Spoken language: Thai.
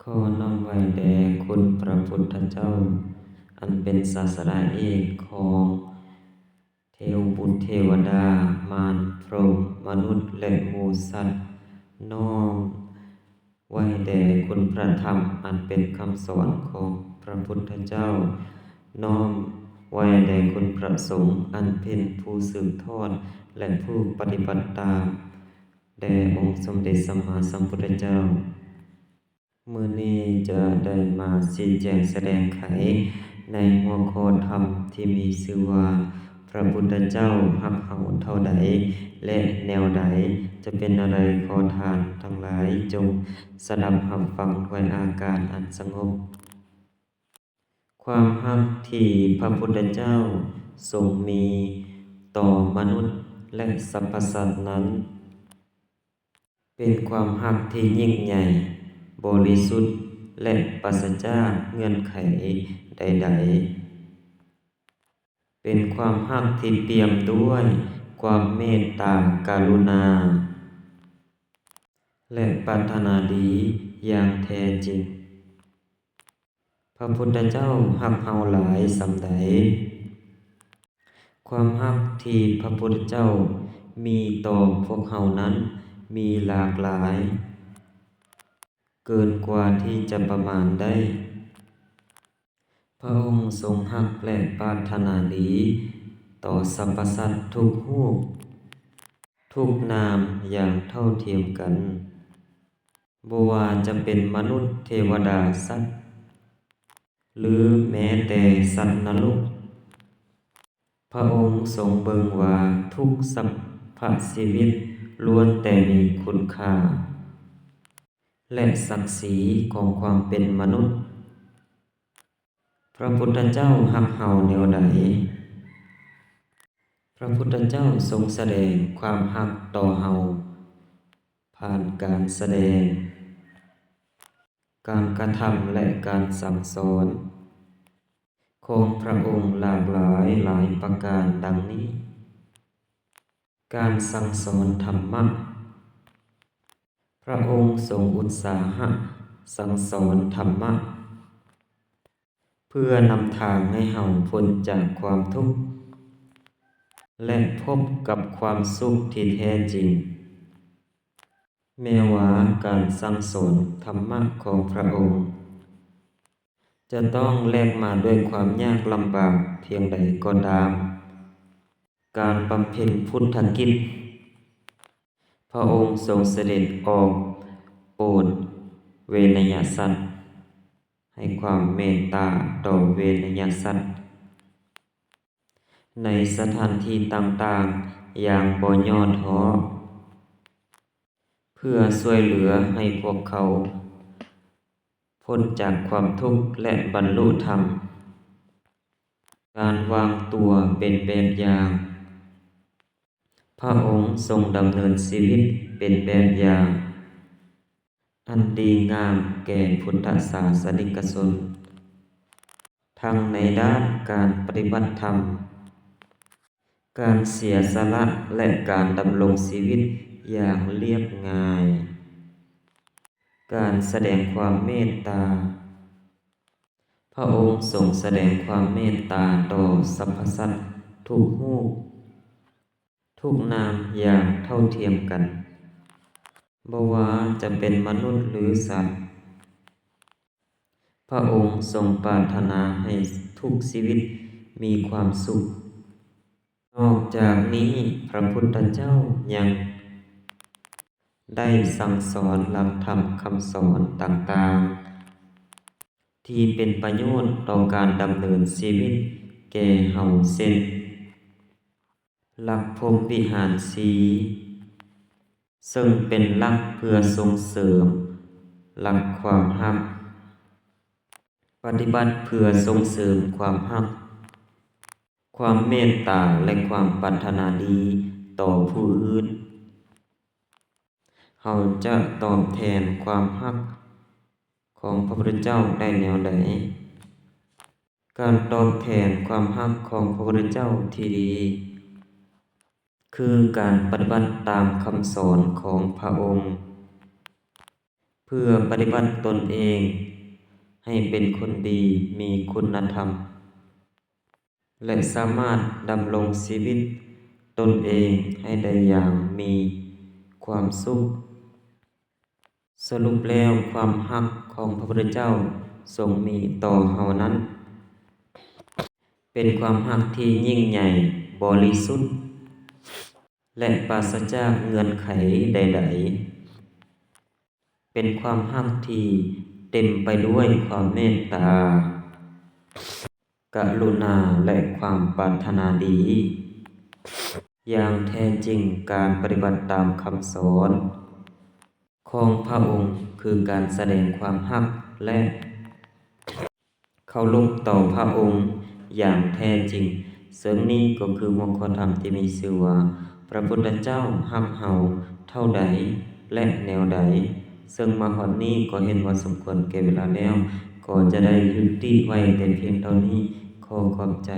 ขอน้อมไว้แด่คุณพระพุทธเจ้า อันเป็นศาสดาเอกของเทวบุตรเทวดามารพรหมมนุษย์และหมู่สัตว์น้อมไว้แด่คุณพระธรรมอันเป็นคำสอนของพระพุทธเจ้า น้อมไว้แด่คุณพระสงฆ์อันเป็นผู้สืบทอดและผู้ปฏิบัติตามแด่องค์สมเด็จสัมมาสัมพุทธเจ้ามื้อนี้จะได้มาชี้แจงแสดงไขในหัวข้อธรรมที่มีชื่อว่าพระพุทธเจ้าฮักเฮาเท่าใดและแนวใดจะเป็นอะไรขอทานทั้งหลายจงสดับรับฟังด้วยอาการอันสงบความฮักที่พระพุทธเจ้าทรงมีต่อมนุษย์และสรรพสัตว์นั้นเป็นความฮักที่ยิ่งใหญ่บริสุทธิ์และปราศจากเงื่อนไขใดๆเป็นความฮักที่เปี่ยมด้วยความเมตตากรุณาและปรารถนาดีอย่างแท้จริงพระพุทธเจ้าฮักเฮาหลายส่ำใดความฮักที่พระพุทธเจ้ามีต่อพวกเฮานั้นมีหลากหลายเกินกว่าที่จะประมาณได้พระองค์ทรงฮักและปรารถนาดีต่อสรรพสัตว์ทุกรูปทุกนามอย่างเท่าเทียมกันบ่ว่าจะเป็นมนุษย์เทวดาสัตว์หรือแม้แต่สัตว์นรกพระองค์ทรงเบิ่งว่าทุกสรรพชีวิตล้วนแต่มีคุณค่าและศักดิ์ศรีของความเป็นมนุษย์พระพุทธเจ้าฮักเฮาแนวใดพระพุทธเจ้าทรงแสดงความฮักต่อเฮาผ่านการแสดงการกระทำและการสั่งสอนของพระองค์หลากหลายประการดังนี้การสั่งสอนธรรมะพระองค์ทรงอุตสาหะสั่งสอนธรรมะเพื่อนำทางให้เฮาพ้นจากความทุกข์และพบกับความสุขที่แท้จริงแม้ว่าการสั่งสอนธรรมะของพระองค์จะต้องแลกมาด้วยความยากลำบากเพียงใดก็ตามการบำเพ็ญพุทธกิจพระองค์ทรงเสด็จออกโปรดเวนยสัตว์ให้ความเมตตาต่อเวนยสัตว์ในสถานที่ต่างๆอย่างบ่ย่อท้อเพื่อช่วยเหลือให้พวกเขาพ้นจากความทุกข์และบรรลุธรรมการวางตัวเป็นแบบอย่างพระองค์ทรงดำเนินชีวิตเป็นแบบอย่างอันดีงามแก่พุทธศาสนิกชนทั้งในด้านการปฏิบัติธรรมการเสียสละและการดำรงชีวิตอย่างเรียบง่ายการแสดงความเมตตาพระองค์ทรงแสดงความเมตตาต่อสรรพสัตว์ทุกรูปทุกนามอย่างเท่าเทียมกันบ่ว่าจะเป็นมนุษย์หรือสัตว์พระองค์ทรงปรารถนาให้ทุกชีวิตมีความสุขนอกจากนี้พระพุทธเจ้ายังได้สั่งสอนหลักธรรมคำสอนต่างๆที่เป็นประโยชน์ต่อการดำเนินชีวิตแก่เฮาเช่นหลักพรหมวิหารสีซึ่งเป็นหลักเพื่อส่งเสริมหลักความฮักปฏิบัติเพื่อส่งเสริมความฮักความเมตตาและความปรารถนาดีต่อผู้อื่นเฮาจะตอบแทนความฮักของพระพุทธเจ้าได้แนวใดการตอบแทนความฮักของพระพุทธเจ้าที่ดีคือการปฏิบัติตามคำสอนของพระองค์ เพื่อปฏิบัติตนเองให้เป็นคนดีมีคุณธรรมและสามารถดำรงชีวิตตนเองให้ได้อย่างมีความสุขสรุปแล้วความรักของพระพุทธเจ้าทรงมีต่อเฮานั้นเป็นความรักที่ยิ่งใหญ่บริสุทธิ์และปราศจากเงื่อนไขใดๆเป็นความรักที่เต็มไปด้วยความเมตตากรุณาและความปรารถนาดีอย่างแท้จริงการปฏิบัติตามคำสอนของพระองค์คือการแสดงความรักและเคารพต่อพระองค์อย่างแท้จริงซึ่งนี้ก็คือหัวข้อธรรมที่มีชื่อว่าพระพุทธเจ้ารักเฮาเท่าใดและแนวใดซึ่งมาฮอดนี้ก็เห็นว่าสมควรแก่เวลาแล้วก็จะได้ยุติไว้แต่เพียงเท่านี้ขอขอบใจ